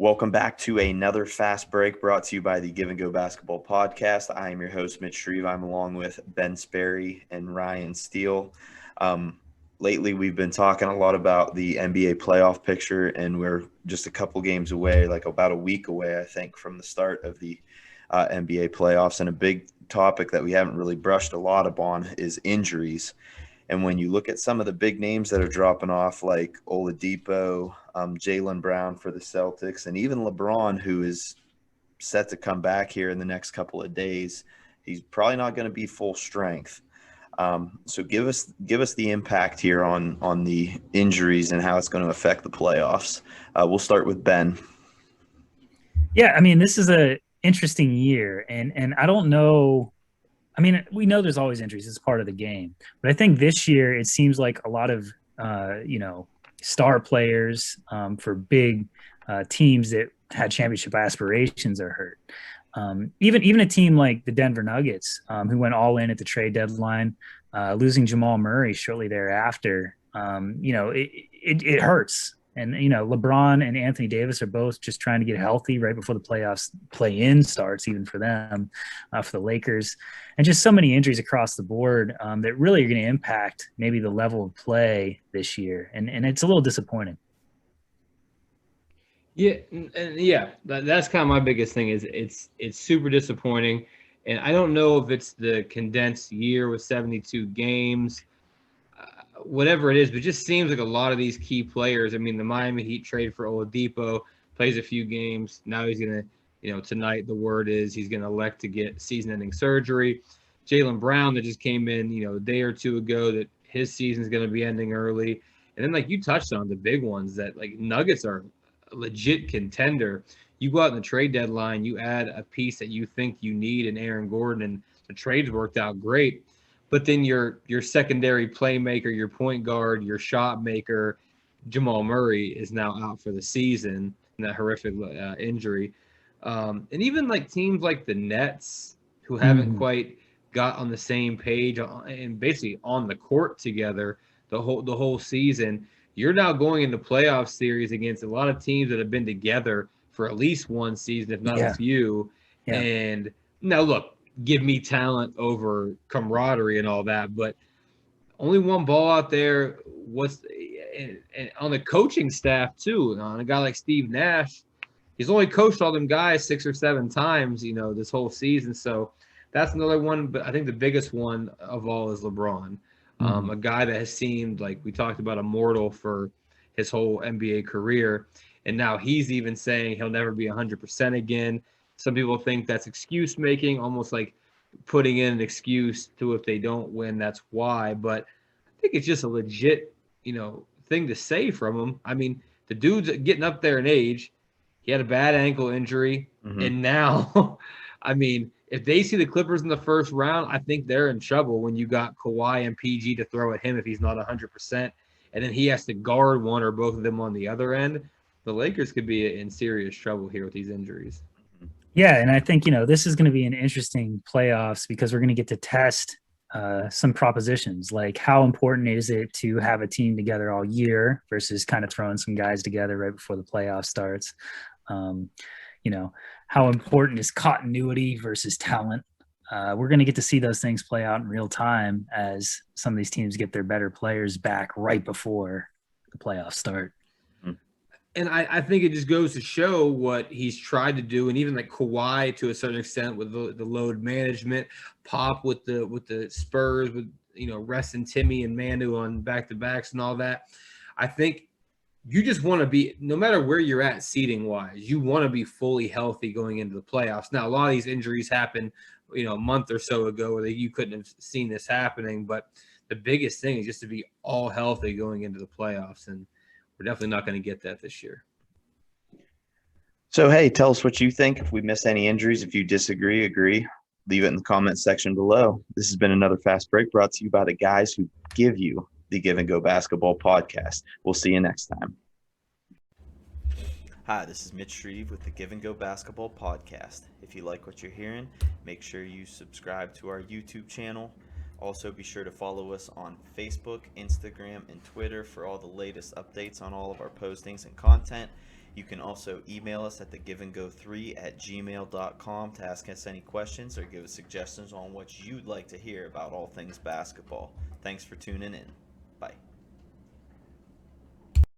Welcome back to another fast break brought to you by the Give and Go Basketball Podcast. I am your host, Mitch Shreve. I'm along with Ben Sperry and Ryan Steele. Lately, we've been talking a lot about the NBA playoff picture, and we're just a couple games away, like about a week away, I think, from the start of the NBA playoffs. And a big topic that we haven't really brushed a lot upon is injuries. And when you look at some of the big names that are dropping off, like Oladipo, Jaylen Brown for the Celtics, and even LeBron, who is set to come back here in the next couple of days, he's probably not going to be full strength. So give us the impact here on the injuries and how it's going to affect the playoffs. We'll start with Ben. Yeah, I mean, this is a interesting year, and I don't know. I mean, we know there's always injuries; it's part of the game. But I think this year it seems like a lot of star players for big teams that had championship aspirations are hurt. Even a team like the Denver Nuggets, who went all in at the trade deadline, losing Jamal Murray shortly thereafter, it hurts. And LeBron and Anthony Davis are both just trying to get healthy right before the playoffs play-in starts, even for them, for the Lakers, and just so many injuries across the board that really are going to impact maybe the level of play this year, and it's a little disappointing. Yeah, that's kind of my biggest thing. Is it's super disappointing, and I don't know if it's the condensed year with 72 games, whatever it is, but it just seems like a lot of these key players. I mean, the Miami Heat trade for Oladipo, plays a few games. Now he's gonna, tonight the word is he's gonna elect to get season-ending surgery. Jaylen Brown that just came in, a day or two ago, that his season's gonna be ending early. And then, like you touched on, the big ones that like Nuggets are a legit contender. You go out in the trade deadline, you add a piece that you think you need in Aaron Gordon, and the trade's worked out great. But then your secondary playmaker, your point guard, your shot maker, Jamal Murray, is now out for the season in that horrific injury. And even like teams like the Nets, who haven't quite got on the same page and basically on the court together the whole season, you're now going into playoff series against a lot of teams that have been together for at least one season, if not a few. Yeah. And now look, give me talent over camaraderie and all that, but only one ball out there. And on the coaching staff too, on a guy like Steve Nash, he's only coached all them guys 6 or 7 times, this whole season. So that's another one. But I think the biggest one of all is LeBron, a guy that has seemed like we talked about immortal for his whole NBA career. And now he's even saying he'll never be 100% again. Some people think that's excuse making, almost like putting in an excuse to if they don't win, that's why. But I think it's just a legit, thing to say from him. I mean, the dude's getting up there in age. He had a bad ankle injury. And now, I mean, if they see the Clippers in the first round, I think they're in trouble when you got Kawhi and PG to throw at him if he's not 100%. And then he has to guard one or both of them on the other end. The Lakers could be in serious trouble here with these injuries. Yeah, and I think this is going to be an interesting playoffs because we're going to get to test some propositions, like how important is it to have a team together all year versus kind of throwing some guys together right before the playoff starts. How important is continuity versus talent? We're going to get to see those things play out in real time as some of these teams get their better players back right before the playoffs start. And I think it just goes to show what he's tried to do, and even like Kawhi to a certain extent with the load management, Pop with the Spurs, with resting Timmy and Manu on back-to-backs and all that. I think you just want to be, no matter where you're at seeding wise, you want to be fully healthy going into the playoffs. Now, a lot of these injuries happened, a month or so ago where you couldn't have seen this happening, but the biggest thing is just to be all healthy going into the playoffs, and we're definitely not going to get that this year. So, hey, tell us what you think. If we miss any injuries, if you disagree, agree, leave it in the comments section below. This has been another Fast Break brought to you by the guys who give you the Give and Go Basketball Podcast. We'll see you next time. Hi, this is Mitch Shreve with the Give and Go Basketball Podcast. If you like what you're hearing, make sure you subscribe to our YouTube channel. Also, be sure to follow us on Facebook, Instagram, and Twitter for all the latest updates on all of our postings and content. You can also email us at thegiveandgo3@gmail.com to ask us any questions or give us suggestions on what you'd like to hear about all things basketball. Thanks for tuning in. Bye.